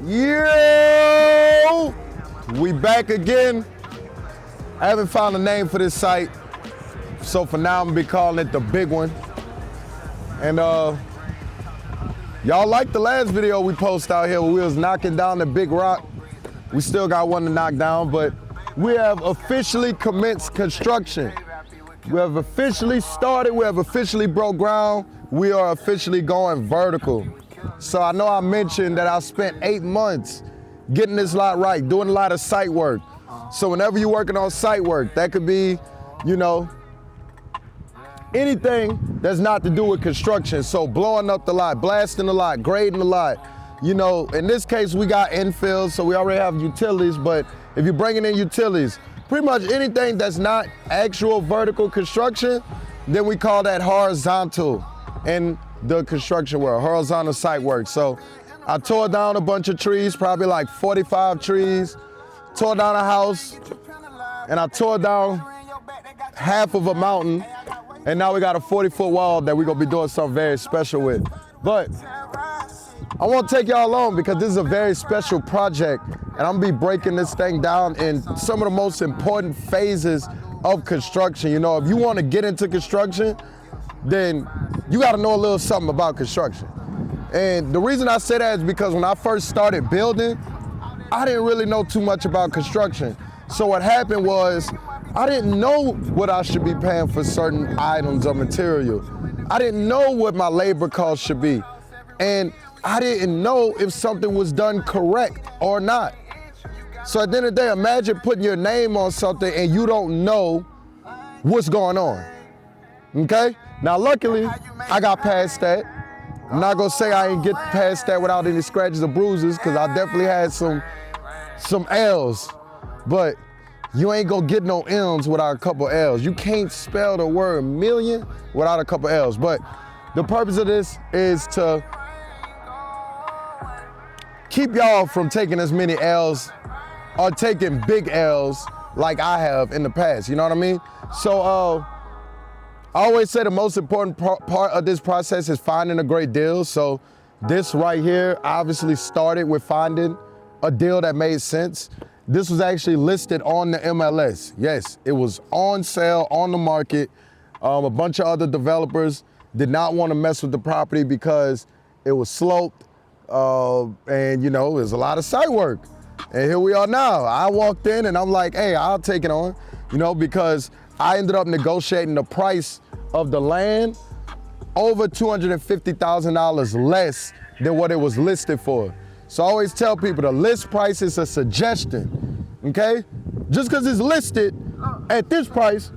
Yo! We back again. I haven't found a name for this site, so for now I'm gonna be calling it the big one. And y'all liked the last video we posted out here where we was knocking down the big rock. We still got one to knock down, but we have officially commenced construction. We have officially started, we have officially broke ground. We are officially going vertical. So I know I mentioned that I spent 8 months getting this lot right, doing a lot of site work. So whenever you're working on site work, that could be, you know, anything that's not to do with construction. So blowing up the lot, blasting the lot, grading the lot. You know, in this case, we got infill, so we already have utilities, but if you're bringing in utilities, pretty much anything that's not actual vertical construction, then we call that horizontal in the construction world, horizontal site work. So I tore down a bunch of trees, probably like 45 trees, tore down a house, and I tore down half of a mountain, and now we got a 40-foot wall that we're gonna be doing something very special with. But I want to take y'all along because this is a very special project, and I'm gonna be breaking this thing down in some of the most important phases of construction. You know, if you want to get into construction, then you got to know a little something about construction. And the reason I say that is because when I first started building, I didn't really know too much about construction. So what happened was I didn't know what I should be paying for certain items or material. I didn't know what my labor cost should be. And I didn't know if something was done correct or not. So at the end of the day, imagine putting your name on something and you don't know what's going on, okay? Now, luckily, I got past that. I'm not gonna say I ain't get past that without any scratches or bruises, because I definitely had some L's, but you ain't gonna get no M's without a couple L's. You can't spell the word million without a couple L's. But the purpose of this is to keep y'all from taking as many L's or taking big L's like I have in the past, you know what I mean? So I always say the most important part of this process is finding a great deal. So this right here obviously started with finding a deal that made sense. This was actually listed on the MLS. Yes, it was on sale, on the market. A bunch of other developers did not want to mess with the property because it was sloped, and you know, there's a lot of site work. And here we are now. I walked in and I'm like, hey, I'll take it on, you know, because I ended up negotiating the price of the land over $250,000 less than what it was listed for. So I always tell people the list price is a suggestion, okay? Just because it's listed at this price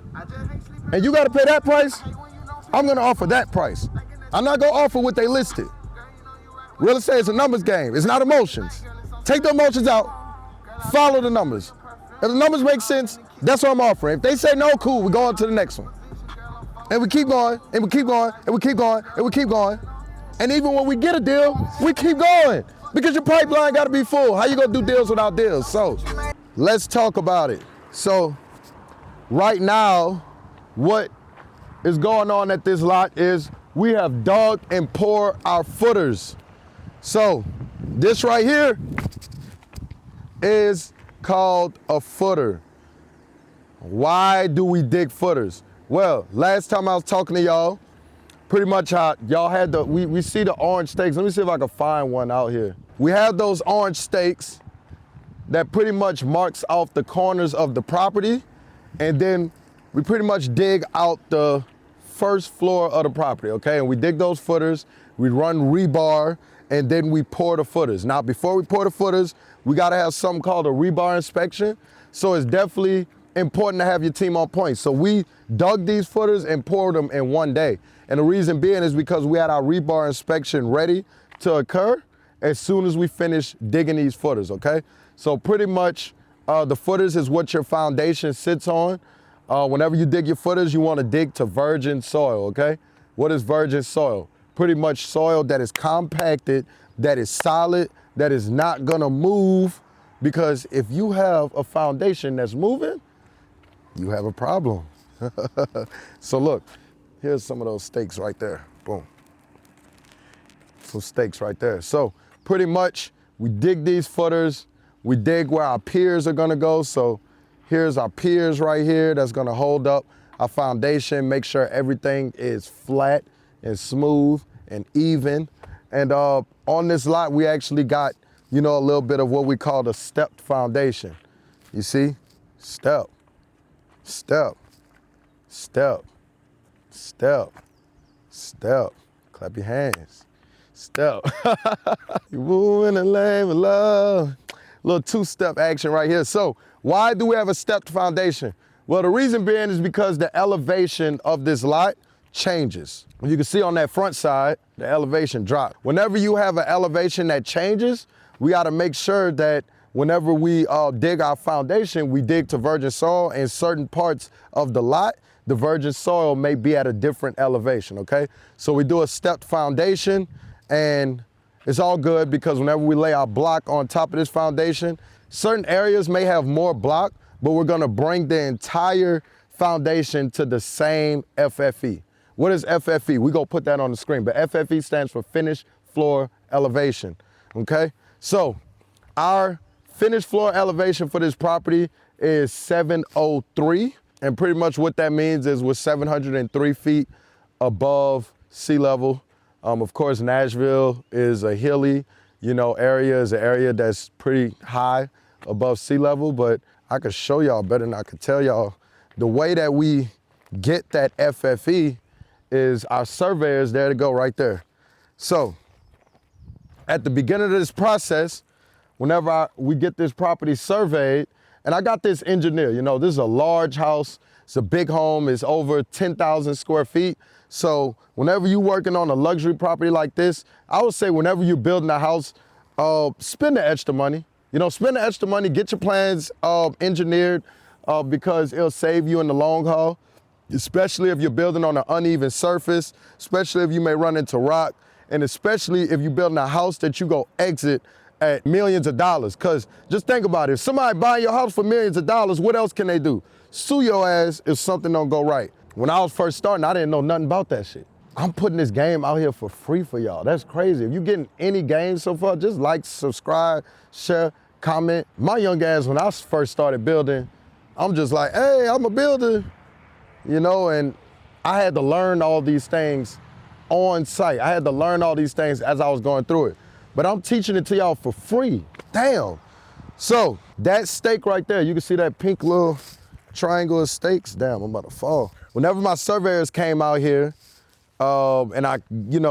and you gotta pay that price, I'm gonna offer that price. I'm not gonna offer what they listed. Real estate is a numbers game, it's not emotions. Take the emotions out, follow the numbers. If the numbers make sense, that's what I'm offering. If they say no, cool, we go on to the next one. And we keep going, and we keep going, and we keep going, and we keep going. And even when we get a deal, we keep going. Because your pipeline gotta be full. How you gonna do deals without deals? So, let's talk about it. So, right now, what is going on at this lot is we have dug and poured our footers. So, this right here is called a footer. Why do we dig footers? Well, last time I was talking to y'all, pretty much how y'all had we see the orange stakes. Let me see if I can find one out here. We have those orange stakes that pretty much marks off the corners of the property, and then we pretty much dig out the first floor of the property, okay? And we dig those footers, we run rebar, and then we pour the footers. Now, before we pour the footers, we gotta have something called a rebar inspection. So it's definitely important to have your team on point. So we dug these footers and poured them in one day. And the reason being is because we had our rebar inspection ready to occur as soon as we finished digging these footers, okay? So pretty much the footers is what your foundation sits on. Whenever you dig your footers, you wanna dig to virgin soil, okay? What is virgin soil? Pretty much soil that is compacted, that is solid, that is not gonna move, because if you have a foundation that's moving, you have a problem. So look, here's some of those stakes right there, boom. Some stakes right there. So pretty much we dig these footers, we dig where our piers are gonna go. So here's our piers right here that's gonna hold up our foundation, make sure everything is flat and smooth and even. And on this lot, we actually got, a little bit of what we call the stepped foundation. You see? Step, step, step, step, step. Clap your hands. Step. You move in the name of love. Little two-step action right here. So why do we have a stepped foundation? Well, the reason being is because the elevation of this lot changes. You can see on that front side, the elevation drop. Whenever you have an elevation that changes, we gotta make sure that whenever we dig our foundation, we dig to virgin soil. In certain parts of the lot, the virgin soil may be at a different elevation, okay? So we do a stepped foundation, and it's all good because whenever we lay our block on top of this foundation, certain areas may have more block, but we're gonna bring the entire foundation to the same FFE. What is FFE? We're gonna put that on the screen, but FFE stands for finished floor elevation, okay? So our finished floor elevation for this property is 703, and pretty much what that means is we're 703 feet above sea level. Of course, Nashville is a hilly, area, is an area that's pretty high above sea level, but I could show y'all better than I could tell y'all. The way that we get that FFE is our surveyor's there to go right there. So at the beginning of this process, whenever we get this property surveyed, and I got this engineer, this is a large house, it's a big home, it's over 10,000 square feet. So whenever you're working on a luxury property like this, I would say whenever you're building a house, spend the extra money. Spend the extra money, get your plans engineered because it'll save you in the long haul, especially if you're building on an uneven surface, especially if you may run into rock, and especially if you're building a house that you go exit at millions of dollars. Because just think about it. If somebody buy your house for millions of dollars, what else can they do? Sue your ass if something don't go right. When I was first starting, I didn't know nothing about that shit. I'm putting this game out here for free for y'all. That's crazy. If you're getting any games so far, just like, subscribe, share, comment. My young ass, when I first started building, I'm just like, hey, I'm a builder, and I had to learn all these things on site. I had to learn all these things as I was going through it. But I'm teaching it to y'all for free. Damn. So that stake right there, you can see that pink little triangle of stakes. Damn, I'm about to fall. Whenever my surveyors came out here, and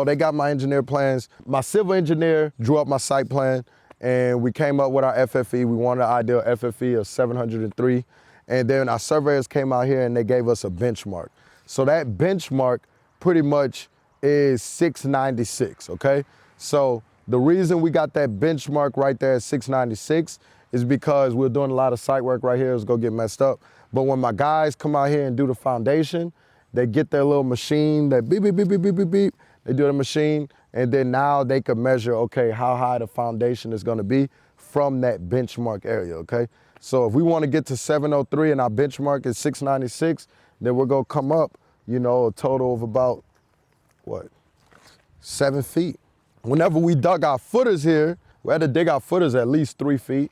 they got my engineer plans, my civil engineer drew up my site plan, and we came up with our FFE. We wanted an ideal FFE of 703. And then our surveyors came out here and they gave us a benchmark. So that benchmark pretty much is 696, okay? So the reason we got that benchmark right there at 696 is because we're doing a lot of site work right here. It's gonna get messed up. But when my guys come out here and do the foundation, they get their little machine, that beep, beep, beep, beep, beep, beep, beep. They do the machine, and then now they can measure, okay, how high the foundation is gonna be from that benchmark area, okay? So if we wanna get to 703 and our benchmark is 696, then we're gonna come up, a total of about, 7 feet. Whenever we dug our footers here, we had to dig our footers at least 3 feet,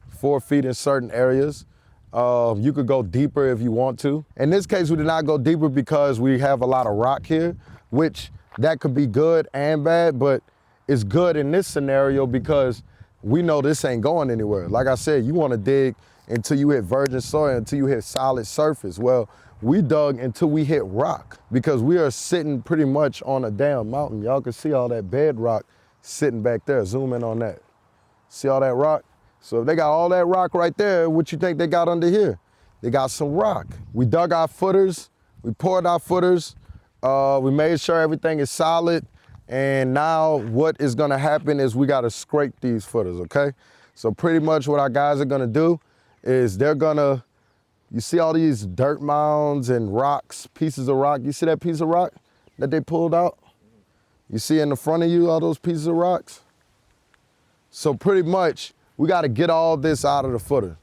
4 feet in certain areas. You could go deeper if you want to. In this case, we did not go deeper because we have a lot of rock here, which that could be good and bad, but it's good in this scenario because we know this ain't going anywhere. Like I said, you wanna dig until you hit virgin soil, until you hit solid surface. Well, we dug until we hit rock because we are sitting pretty much on a damn mountain. Y'all can see all that bedrock sitting back there. Zoom in on that. See all that rock? So if they got all that rock right there, what you think they got under here? They got some rock. We dug our footers, we poured our footers, we made sure everything is solid, and now what is gonna happen is we gotta scrape these footers, okay? So pretty much what our guys are gonna do is they're gonna, you see all these dirt mounds and rocks, pieces of rock. You see that piece of rock that they pulled out? You see in the front of you all those pieces of rocks? So pretty much, we gotta get all this out of the footer,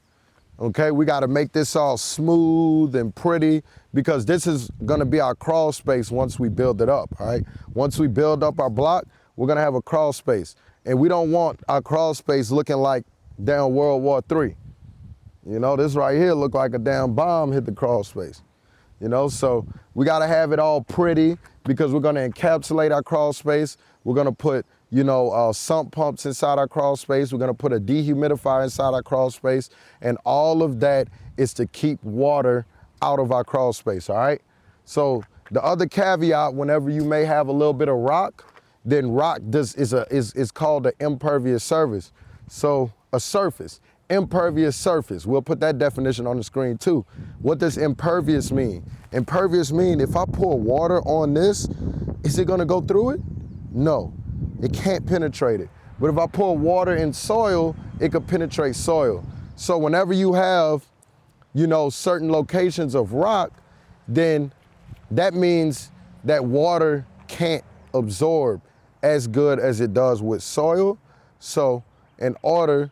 okay? We gotta make this all smooth and pretty because this is gonna be our crawl space once we build it up, all right? Once we build up our block, we're gonna have a crawl space. And we don't want our crawl space looking like damn World War III. You know, this right here look like a damn bomb hit the crawl space. You know, so we gotta have it all pretty because we're gonna encapsulate our crawl space. We're gonna put, you know, sump pumps inside our crawl space. We're gonna put a dehumidifier inside our crawl space. And all of that is to keep water out of our crawl space, all right? So the other caveat, whenever you may have a little bit of rock, then rock is called an impervious surface. So a surface, impervious surface. We'll put that definition on the screen too. What does impervious mean? Impervious mean if I pour water on this, is it gonna go through it? No, it can't penetrate it. But if I pour water in soil, it could penetrate soil. So whenever you have, you know, certain locations of rock, then that means that water can't absorb as good as it does with soil. So in order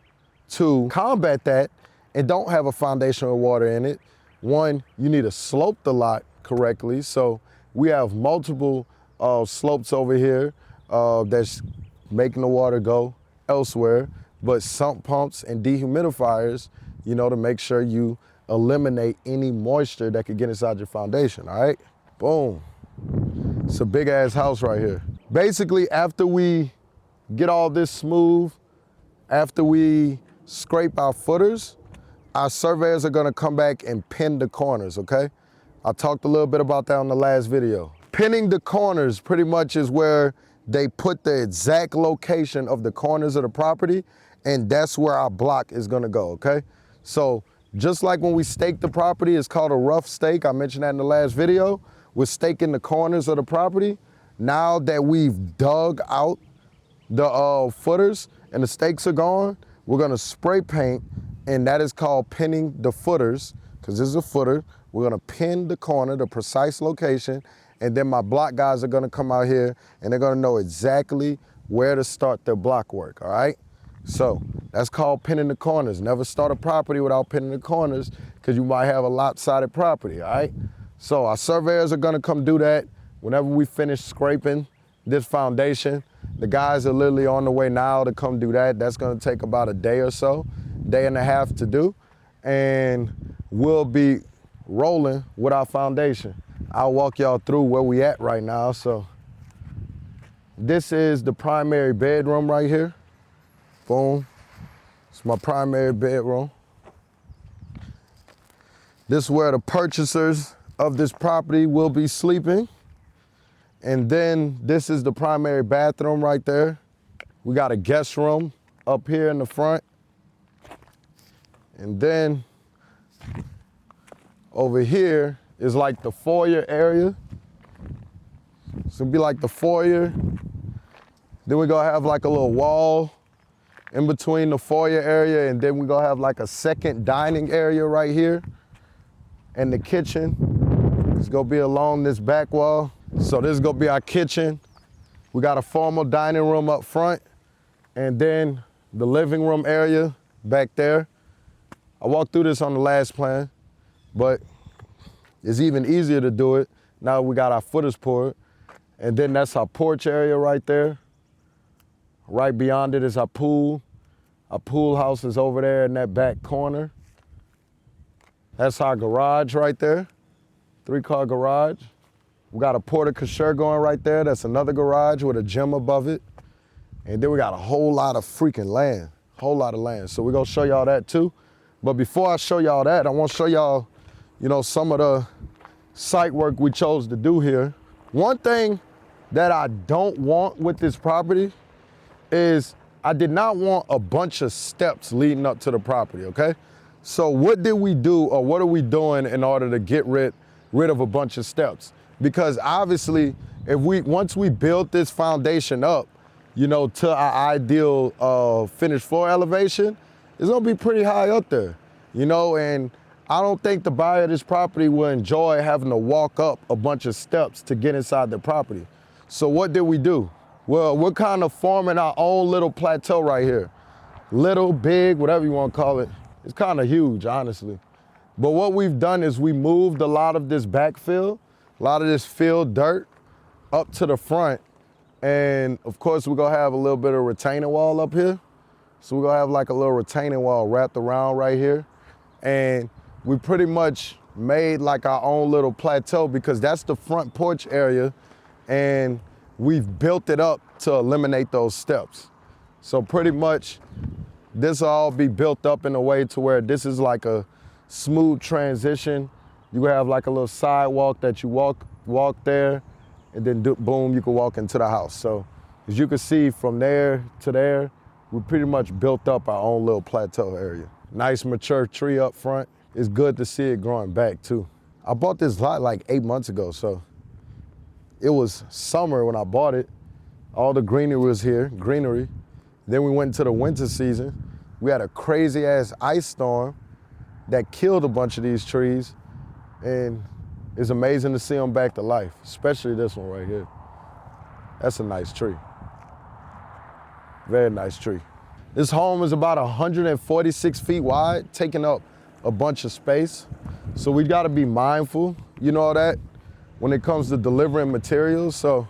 to combat that and don't have a foundation of water in it, one, you need to slope the lot correctly. So we have multiple slopes over here that's making the water go elsewhere, but sump pumps and dehumidifiers, you know, to make sure you eliminate any moisture that could get inside your foundation, all right? Boom. It's a big ass house right here. Basically, after we get all this smooth, after we scrape our footers, our surveyors are gonna come back and pin the corners, okay? I talked a little bit about that on the last video. Pinning the corners pretty much is where they put the exact location of the corners of the property, and that's where our block is gonna go, okay? So just like when we stake the property, it's called a rough stake. I mentioned that in the last video. We're staking the corners of the property. Now that we've dug out the footers and the stakes are gone, we're gonna spray paint, and that is called pinning the footers, because this is a footer. We're gonna pin the corner, the precise location, and then my block guys are gonna come out here and they're gonna know exactly where to start their block work, all right? So that's called pinning the corners. Never start a property without pinning the corners, because you might have a lopsided property, all right? So our surveyors are gonna come do that whenever we finish scraping this foundation. The guys are literally on the way now to come do that. That's gonna take about a day or so, day and a half to do. And we'll be rolling with our foundation. I'll walk y'all through where we at right now. So this is the primary bedroom right here. Boom. It's my primary bedroom. This is where the purchasers of this property will be sleeping. And then this is the primary bathroom right there. We got a guest room up here in the front. And then over here is like the foyer area. So it'll be like the foyer. Then we're gonna have like a little wall in between the foyer area, and then we're gonna have like a second dining area right here. And the kitchen is gonna be along this back wall. So this is gonna be our kitchen. We got a formal dining room up front, and then the living room area back there. I walked through this on the last plan, but it's even easier to do it now we got our footers poured. And then that's our porch area right there. Right beyond it is our pool. Our pool house is over there in that back corner. That's our garage right there, 3-car garage. We got a porte-cochere going right there. That's another garage with a gym above it. And then we got a whole lot of freaking land, whole lot of land. So we're gonna show y'all that too. But before I show y'all that, I wanna show y'all, you know, some of the site work we chose to do here. One thing that I don't want with this property is I did not want a bunch of steps leading up to the property, okay? So what did we do, or what are we doing in order to get rid of a bunch of steps? Because obviously, once we build this foundation up, you know, to our ideal finished floor elevation, it's gonna be pretty high up there, you know, and I don't think the buyer of this property will enjoy having to walk up a bunch of steps to get inside the property. So what did we do? Well, we're kind of forming our own little plateau right here. Little, big, whatever you want to call it. It's kind of huge, honestly. But what we've done is we moved a lot of this backfill, a lot of this filled dirt up to the front, And of course, we're gonna have a little bit of retaining wall up here. So we're gonna have like a little retaining wall wrapped around right here. And we pretty much made like our own little plateau because that's the front porch area. And we've built it up to eliminate those steps. So pretty much this will all be built up in a way to where this is like a smooth transition. You have like a little sidewalk that you walk there, and then boom, you can walk into the house. So as you can see from there to there, we pretty much built up our own little plateau area. Nice mature tree up front. It's good to see it growing back too. I bought this lot like 8 months ago, so it was summer when I bought it. All the greenery was here, greenery. Then we went into the winter season. We had a crazy ass ice storm that killed a bunch of these trees, and it's amazing to see them back to life, especially this one right here. That's a nice tree. Very nice tree. This home is about 146 feet wide, taking up a bunch of space. So we gotta be mindful, you know that, when it comes to delivering materials. So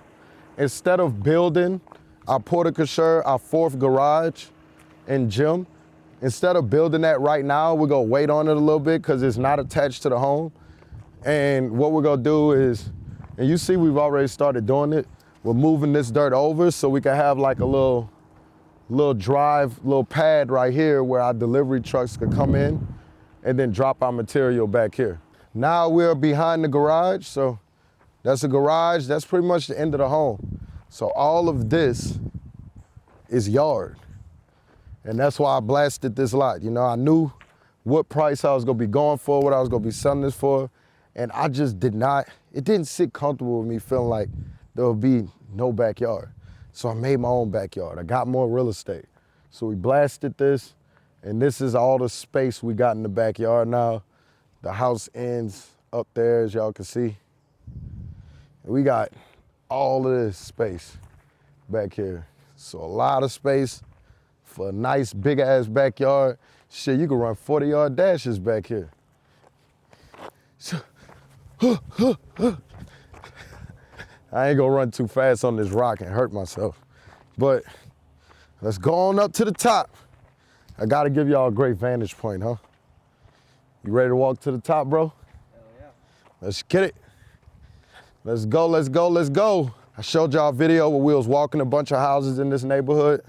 instead of building our porte-cochere, our fourth garage and gym, instead of building that right now, we're gonna wait on it a little bit because it's not attached to the home. And what we're gonna do is, and you see we've already started doing it, we're moving this dirt over so we can have like a little pad right here where our delivery trucks could come in and then drop our material back here. Now we're behind the garage, so that's a garage, that's pretty much the end of the home. So all of this is yard. And that's why I blasted this lot. You know, I knew what price I was gonna be going for, what I was gonna be selling this for, and I just it didn't sit comfortable with me feeling like there would be no backyard. So I made my own backyard. I got more real estate. So we blasted this, and this is all the space we got in the backyard now. The house ends up there, as y'all can see. And we got all of this space back here. So a lot of space for a nice big ass backyard. Shit, you can run 40-yard dashes back here. I ain't gonna run too fast on this rock and hurt myself. But let's go on up to the top. I gotta give y'all a great vantage point, huh? You ready to walk to the top, bro? Hell yeah. Let's get it. Let's go, let's go, let's go. I showed y'all a video where we was walking a bunch of houses in this neighborhood.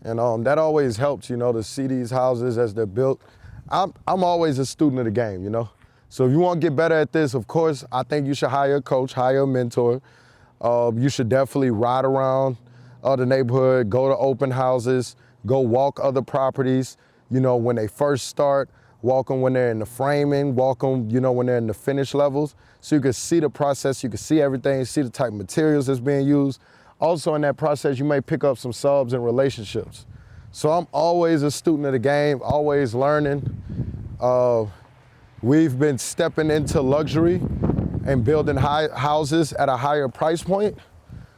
And that always helps, you know, to see these houses as they're built. I'm always a student of the game, you know? So if you want to get better at this, of course, I think you should hire a coach, hire a mentor. You should definitely ride around the neighborhood, go to open houses, go walk other properties, you know, when they first start, walk them when they're in the framing, walk them, you know, when they're in the finish levels. So you can see the process, you can see everything, see the type of materials that's being used. Also in that process, you may pick up some subs and relationships. So I'm always a student of the game, always learning. We've been stepping into luxury and building houses at a higher price point.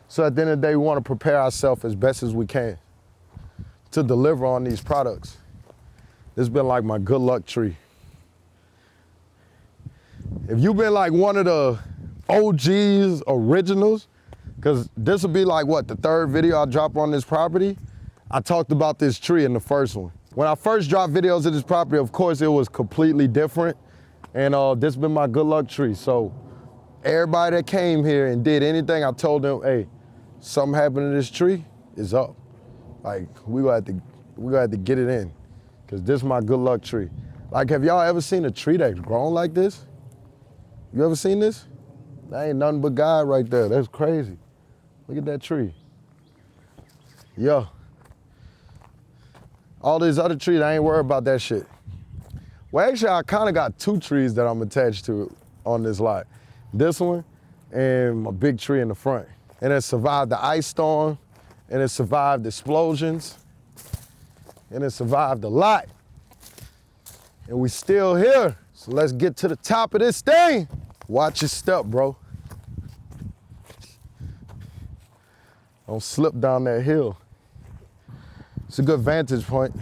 So at the end of the day, we want to prepare ourselves as best as we can to deliver on these products. This has been like my good luck tree. If you've been like one of the OGs, originals, because this will be like, what, the third video I drop on this property? I talked about this tree in the first one. When I first dropped videos of this property, of course, it was completely different. And this has been my good luck tree. So everybody that came here and did anything, I told them, hey, something happened to this tree, it's up. Like, we gonna have to get it in, because this is my good luck tree. Like, have y'all ever seen a tree that's grown like this? You ever seen this? That ain't nothing but God right there. That's crazy. Look at that tree. Yeah. All these other trees, I ain't worried about that shit. Well, actually, I kind of got two trees that I'm attached to on this lot. This one and my big tree in the front. And it survived the ice storm, and it survived explosions, and it survived a lot. And we still here. So let's get to the top of this thing. Watch your step, bro. Don't slip down that hill. It's a good vantage point.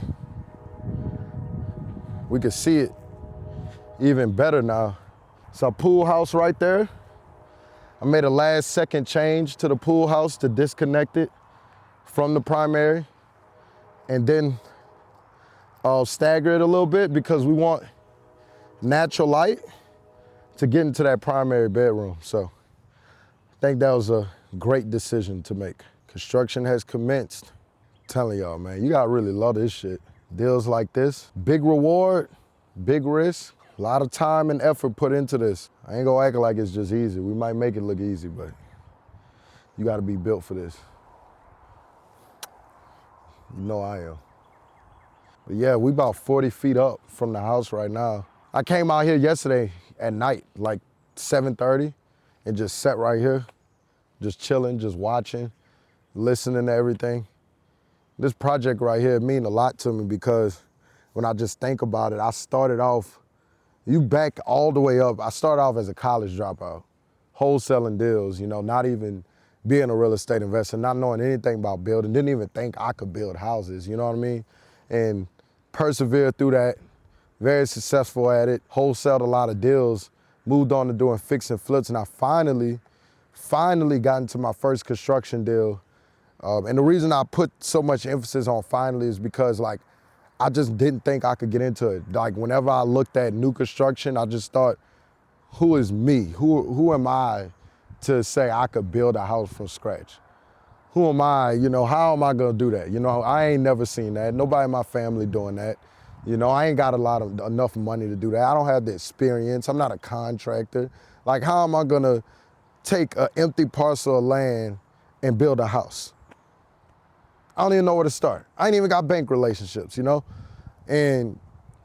We can see it even better now. It's our pool house right there. I made a last second change to the pool house to disconnect it from the primary and then stagger it a little bit because we want natural light to get into that primary bedroom. So I think that was a great decision to make. Construction has commenced. I'm telling y'all, man, you gotta really love this shit. Deals like this, big reward, big risk, a lot of time and effort put into this. I ain't gonna act like it's just easy. We might make it look easy, but you gotta be built for this. You know I am. But yeah, we about 40 feet up from the house right now. I came out here yesterday at night, like 7:30, and just sat right here, just chilling, just watching, listening to everything. This project right here means a lot to me because when I just think about it, I started off, you back all the way up. I started off as a college dropout, wholesaling deals, you know, not even being a real estate investor, not knowing anything about building, didn't even think I could build houses, you know what I mean? And persevered through that, very successful at it, wholesaled a lot of deals, moved on to doing fix and flips, and I finally got into my first construction deal. And the reason I put so much emphasis on finally is because like, I just didn't think I could get into it. Like whenever I looked at new construction, I just thought, who is me? Who am I to say I could build a house from scratch? Who am I, you know, how am I gonna do that? You know, I ain't never seen that. Nobody in my family doing that. You know, I ain't got enough money to do that. I don't have the experience. I'm not a contractor. Like how am I gonna take an empty parcel of land and build a house? I don't even know where to start. I ain't even got bank relationships, you know? And,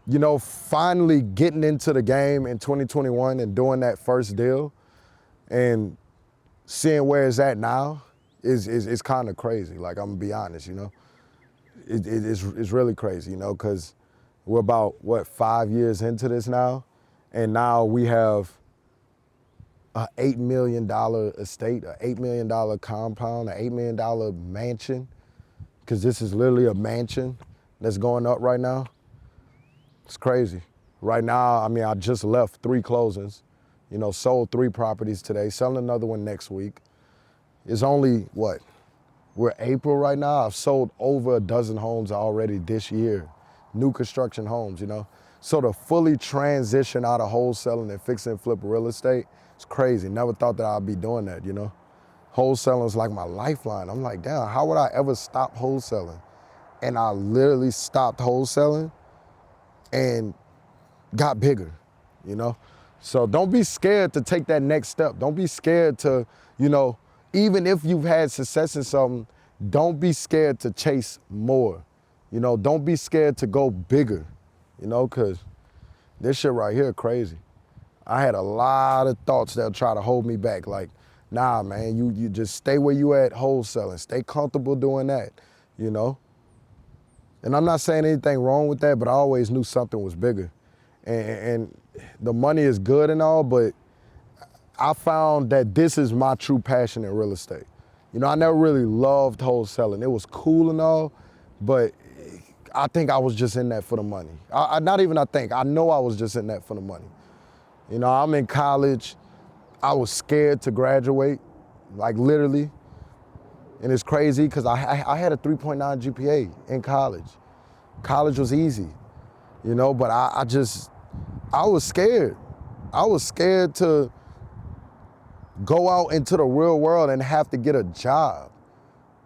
you know, finally getting into the game in 2021 and doing that first deal and seeing where it's at now is kind of crazy. Like, I'm gonna be honest, you know? It's really crazy, you know, because we're about, 5 years into this now? And now we have an $8 million estate, an $8 million compound, an $8 million mansion, because this is literally a mansion that's going up right now. It's crazy. Right now, I mean, I just left 3 closings, you know, sold 3 properties today, selling another one next week. It's only, we're April right now. I've sold over a dozen homes already this year, new construction homes, you know. So to fully transition out of wholesaling and fix and flip real estate, it's crazy. Never thought that I'd be doing that, you know. Wholesaling is like my lifeline. I'm like, damn, how would I ever stop wholesaling? And I literally stopped wholesaling and got bigger, you know? So don't be scared to take that next step. Don't be scared to, you know, even if you've had success in something, don't be scared to chase more. You know, don't be scared to go bigger, you know, because this shit right here crazy. I had a lot of thoughts that try to hold me back, like, nah, man, you just stay where you at wholesaling. Stay comfortable doing that, you know? And I'm not saying anything wrong with that, but I always knew something was bigger. And the money is good and all, but I found that this is my true passion in real estate. You know, I never really loved wholesaling. It was cool and all, but I think I was just in that for the money. I know I was just in that for the money. You know, I'm in college. I was scared to graduate, like literally. And it's crazy because I had a 3.9 GPA in college. College was easy, you know, but I was scared. I was scared to go out into the real world and have to get a job.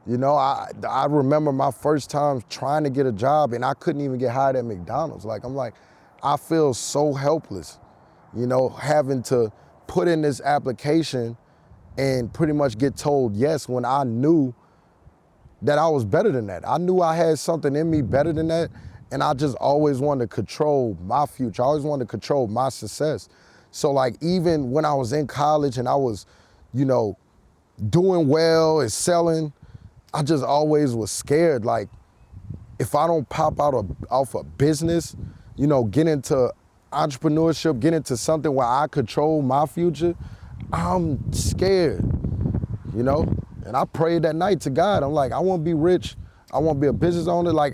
You know, I remember my first time trying to get a job and I couldn't even get hired at McDonald's. I feel so helpless, you know, having to put in this application and pretty much get told yes when I knew that I was better than that. I knew I had something in me better than that, and I just always wanted to control my future. I always wanted to control my success. So like even when I was in college and I was, you know, doing well and selling, I just always was scared. Like if I don't pop out off a business, you know, get into entrepreneurship, get into something where I control my future, I'm scared, you know? And I prayed that night to God. I'm like, I want to be rich. I want to be a business owner. Like,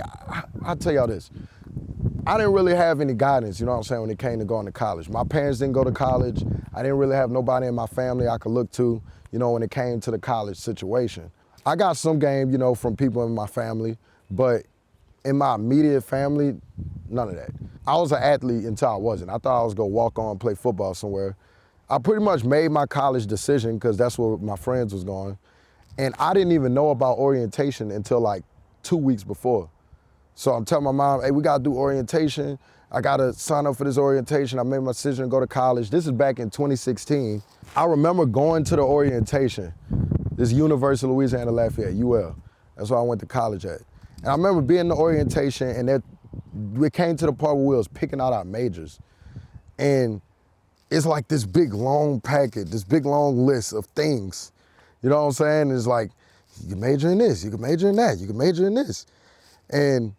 I'll tell y'all this. I didn't really have any guidance, you know what I'm saying, when it came to going to college. My parents didn't go to college. I didn't really have nobody in my family I could look to, you know, when it came to the college situation. I got some game, you know, from people in my family, but in my immediate family, none of that. I was an athlete until I wasn't. I thought I was gonna walk on and play football somewhere. I pretty much made my college decision because that's where my friends was going. And I didn't even know about orientation until like 2 weeks before. So I'm telling my mom, hey, we gotta do orientation. I gotta sign up for this orientation. I made my decision to go to college. This is back in 2016. I remember going to the orientation, this University of Louisiana Lafayette, UL. That's where I went to college at. And I remember being in the orientation and we came to the part where we was picking out our majors. And it's like this big long packet, this big long list of things. You know what I'm saying? It's like, you can major in this, you can major in that, you can major in this. And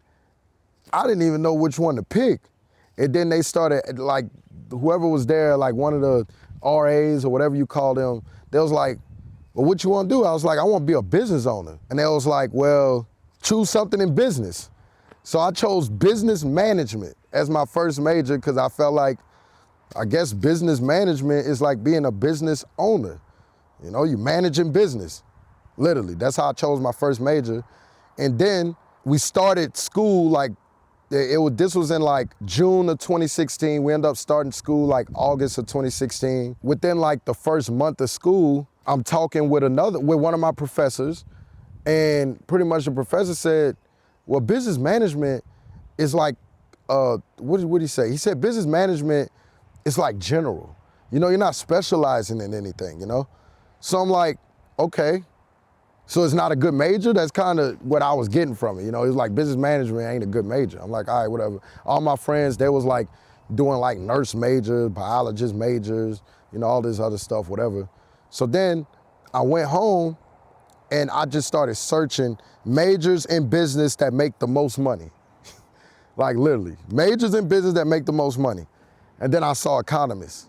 I didn't even know which one to pick. And then they started, like, whoever was there, like one of the RAs or whatever you call them, they was like, well, what you want to do? I was like, I want to be a business owner. And they was like, well, choose something in business. So I chose business management as my first major because I felt like, I guess business management is like being a business owner. You know, you managing business, literally. That's how I chose my first major. And then we started school like, this was in like June of 2016. We ended up starting school like August of 2016. Within like the first month of school, I'm talking with one of my professors, and pretty much the professor said, well, business management is like, what did he say? He said business management is like general. You know, you're not specializing in anything, you know? So I'm like, okay. So it's not a good major? That's kind of what I was getting from it. You know, it was like business management ain't a good major. I'm like, all right, whatever. All my friends, they was like doing like nurse majors, biologist majors, you know, all this other stuff, whatever. So then I went home and I just started searching majors in business that make the most money. Like literally, majors in business that make the most money. And then I saw economists.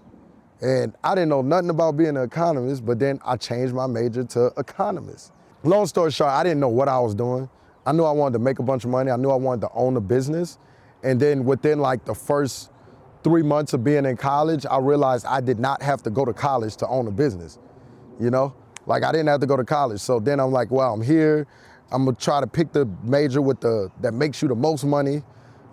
And I didn't know nothing about being an economist, but then I changed my major to economist. Long story short, I didn't know what I was doing. I knew I wanted to make a bunch of money. I knew I wanted to own a business. And then within like the first 3 months of being in college, I realized I did not have to go to college to own a business, you know? Like I didn't have to go to college. So then I'm like, well, I'm here. I'm gonna try to pick the major that makes you the most money,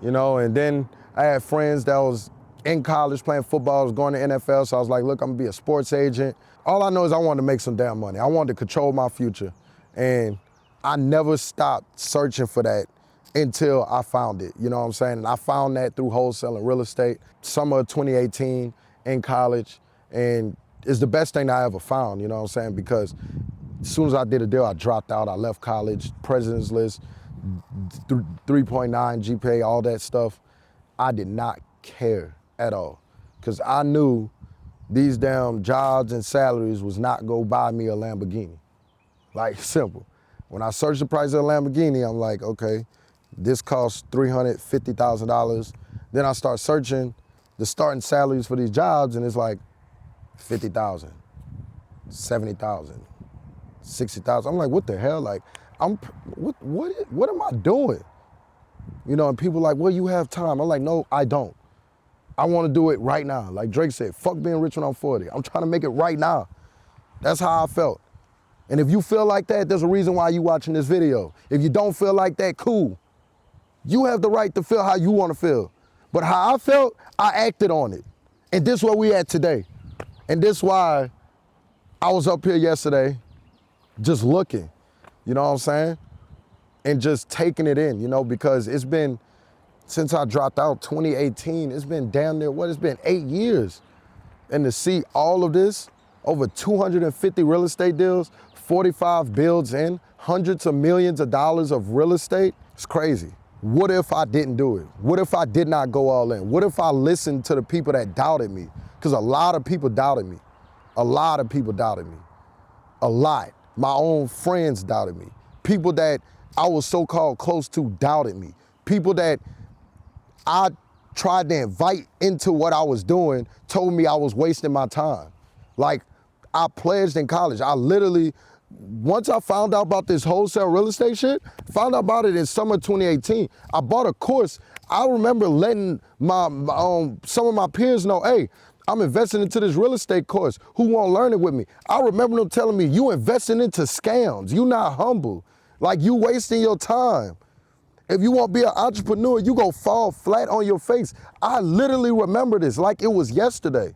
you know? And then I had friends that was in college playing football, I was going to NFL. So I was like, look, I'm gonna be a sports agent. All I know is I wanted to make some damn money. I wanted to control my future. And I never stopped searching for that until I found it, you know what I'm saying? And I found that through wholesaling real estate, summer of 2018 in college. And it's the best thing I ever found, you know what I'm saying? Because as soon as I did a deal, I dropped out, I left college, president's list, 3.9 GPA, all that stuff. I did not care at all. Because I knew these damn jobs and salaries was not gonna buy me a Lamborghini. Like, simple. When I searched the price of a Lamborghini, I'm like, okay, this costs $350,000. Then I start searching the starting salaries for these jobs, and it's like 50,000, 70,000, 60,000. I'm like, what the hell? Like, what am I doing? You know, and people like, well, you have time. I'm like, no, I don't. I want to do it right now. Like Drake said, fuck being rich when I'm 40. I'm trying to make it right now. That's how I felt. And if you feel like that, there's a reason why you watching this video. If you don't feel like that, cool. You have the right to feel how you want to feel. But how I felt, I acted on it. And this is where we at today. And this is why I was up here yesterday just looking, you know what I'm saying? And just taking it in, you know, because it's been, since I dropped out 2018, it's been damn near, it's been 8 years. And to see all of this, over 250 real estate deals, 45 builds in, hundreds of millions of dollars of real estate, it's crazy. What if I didn't do it? What if I did not go all in? What if I listened to the people that doubted me? Because a lot of people doubted me. A lot of people doubted me. A lot. My own friends doubted me. People that I was so-called close to doubted me. People that I tried to invite into what I was doing told me I was wasting my time. Like, I pledged in college. I literally once I found out about this wholesale real estate shit, found out about it in summer 2018. I bought a course. I remember letting some of my peers know, hey, I'm investing into this real estate course. Who want to learn it with me? I remember them telling me, you investing into scams. You not humble. Like, you wasting your time. If you want to be an entrepreneur, you go fall flat on your face. I literally remember this like it was yesterday.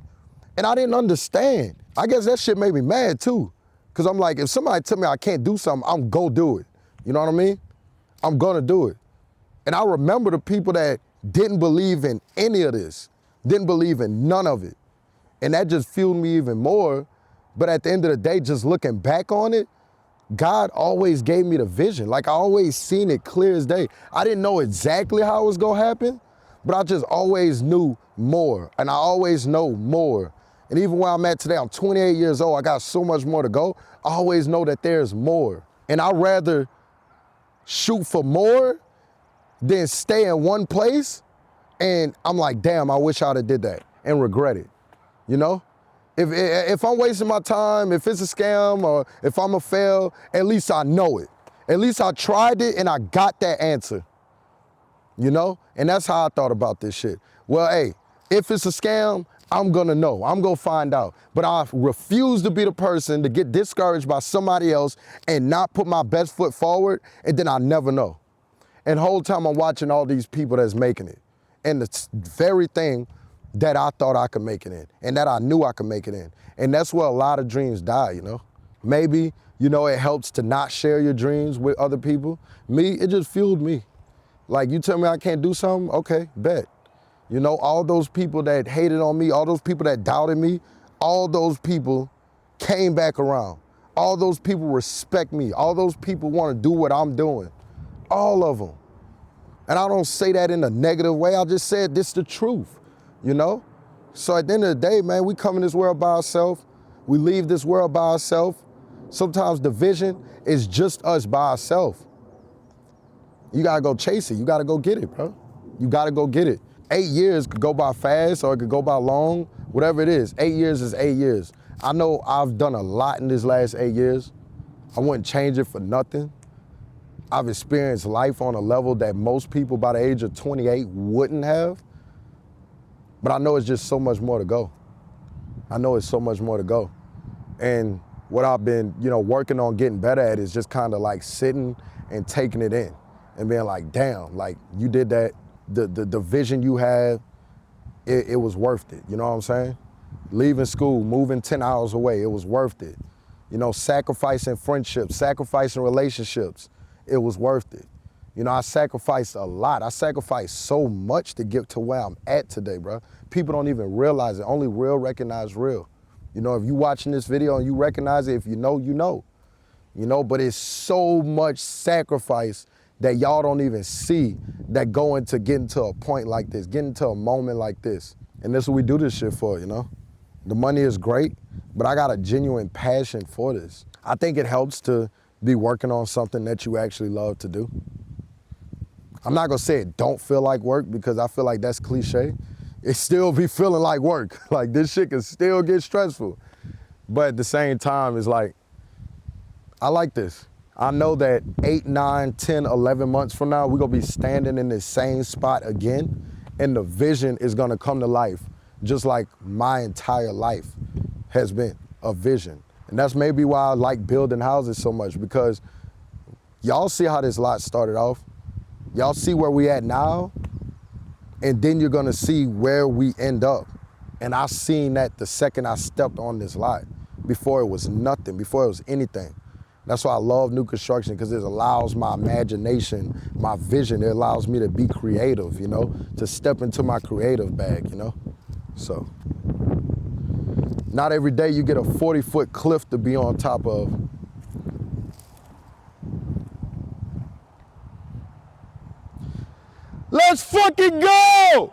And I didn't understand. I guess that shit made me mad too. Cause I'm like, if somebody tell me I can't do something, I'm go do it. You know what I mean? I'm gonna do it. And I remember the people that didn't believe in any of this, didn't believe in none of it. And that just fueled me even more. But at the end of the day, just looking back on it, God always gave me the vision. Like, I always seen it clear as day. I didn't know exactly how it was gonna happen, but I just always knew more, and I always know more. And even where I'm at today, I'm 28 years old, I got so much more to go. I always know that there's more. And I'd rather shoot for more than stay in one place. And I'm like, damn, I wish I'd have did that and regret it, you know? If I'm wasting my time, if it's a scam or if I'm a fail, at least I know it. At least I tried it and I got that answer, you know? And that's how I thought about this shit. Well, hey, if it's a scam, I'm gonna know, I'm gonna find out. But I refuse to be the person to get discouraged by somebody else and not put my best foot forward, and then I never know. And the whole time I'm watching all these people that's making it. And the very thing that I thought I could make it in, and that I knew I could make it in. And that's where a lot of dreams die, you know? Maybe, you know, it helps to not share your dreams with other people. Me, it just fueled me. Like, you tell me I can't do something, okay, bet. You know, all those people that hated on me, all those people that doubted me, all those people came back around. All those people respect me. All those people want to do what I'm doing. All of them. And I don't say that in a negative way. I just said this the truth, you know? So at the end of the day, man, we come in this world by ourselves. We leave this world by ourselves. Sometimes the vision is just us by ourselves. You gotta go chase it. You gotta go get it, bro. You gotta go get it. 8 years could go by fast or it could go by long, whatever it is. 8 years is 8 years. I know I've done a lot in this last 8 years. I wouldn't change it for nothing. I've experienced life on a level that most people by the age of 28 wouldn't have. But I know it's just so much more to go. I know it's so much more to go. And what I've been, you know, working on getting better at is just kind of like sitting and taking it in and being like, damn, like you did that. The vision you had, it was worth it. You know what I'm saying? Leaving school, moving 10 hours away, it was worth it. You know, sacrificing friendships, sacrificing relationships, it was worth it. You know, I sacrificed a lot. I sacrificed so much to get to where I'm at today, bro. People don't even realize it. Only real recognize real. You know, if you watching this video and you recognize it, if you know, you know. You know, but it's so much sacrifice that y'all don't even see that go into getting to a point like this, getting to a moment like this. And that's what we do this shit for, you know? The money is great, but I got a genuine passion for this. I think it helps to be working on something that you actually love to do. I'm not gonna say it don't feel like work because I feel like that's cliche. It still be feeling like work. Like this shit can still get stressful. But at the same time, it's like, I like this. I know that 8, 9, 10, 11 months from now, we're gonna be standing in the same spot again, and the vision is gonna come to life, just like my entire life has been a vision. And that's maybe why I like building houses so much, because y'all see how this lot started off. Y'all see where we at now, and then you're gonna see where we end up. And I seen that the second I stepped on this lot, before it was nothing, before it was anything. That's why I love new construction, because it allows my imagination, my vision, it allows me to be creative, you know, to step into my creative bag, you know? So, not every day you get a 40-foot cliff to be on top of. Let's fucking go!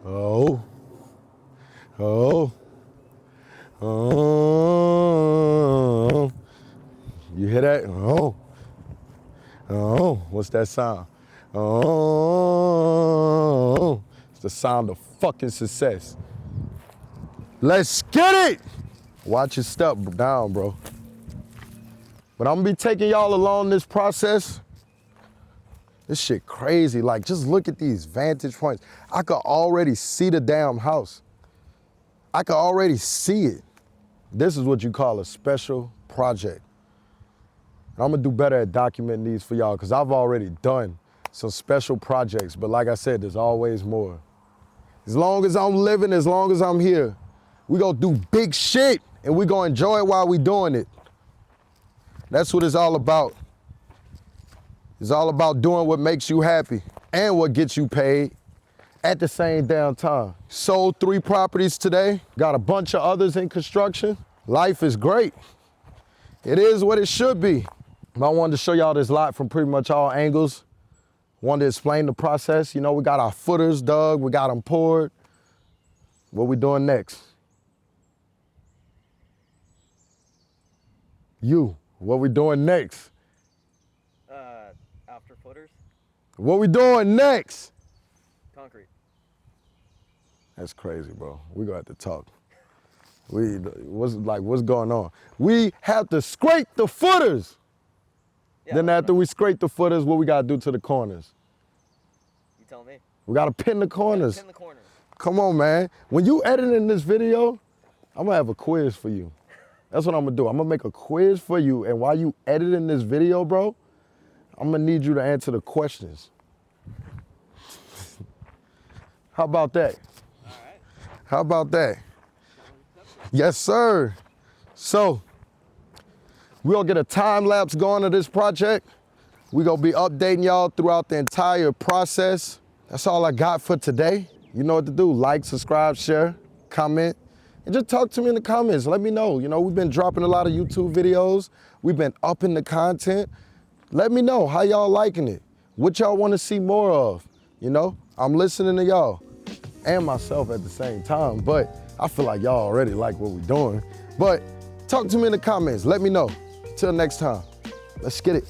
Oh, oh, oh. You What's that sound? Oh, it's the sound of fucking success. Let's get it! Watch your step down, bro. But I'm gonna be taking y'all along this process. This shit crazy. Like, just look at these vantage points. I could already see the damn house. I could already see it. This is what you call a special project. And I'm gonna do better at documenting these for y'all because I've already done some special projects. But like I said, there's always more. As long as I'm living, as long as I'm here, we gonna do big shit and we gonna enjoy it while we doing it. That's what it's all about. It's all about doing what makes you happy and what gets you paid at the same damn time. Sold 3 properties today, got a bunch of others in construction. Life is great. It is what it should be. I wanted to show y'all this lot from pretty much all angles. Wanted to explain the process. You know, we got our footers dug, we got them poured. What we doing next? What we doing next? After footers? What we doing next? Concrete. That's crazy, bro. We gonna have to talk. What's going on? We have to scrape the footers. Yeah, Then after we scrape the footers, what we gotta do to the corners? You tell me. We gotta pin the corners. Pin the corners. Come on, man. When you editing this video, I'm gonna have a quiz for you. That's what I'm gonna do. I'm gonna make a quiz for you, and while you editing this video, bro, I'm gonna need you to answer the questions. How about that? All right. How about that? Yes, sir. So, we're gonna get a time lapse going of this project. We're gonna be updating y'all throughout the entire process. That's all I got for today. You know what to do. Like, subscribe, share, comment, and just talk to me in the comments. Let me know. You know, we've been dropping a lot of YouTube videos. We've been upping the content. Let me know how y'all liking it. What y'all wanna see more of. You know, I'm listening to y'all and myself at the same time, but I feel like y'all already like what we're doing. But talk to me in the comments. Let me know. Till next time, let's get it.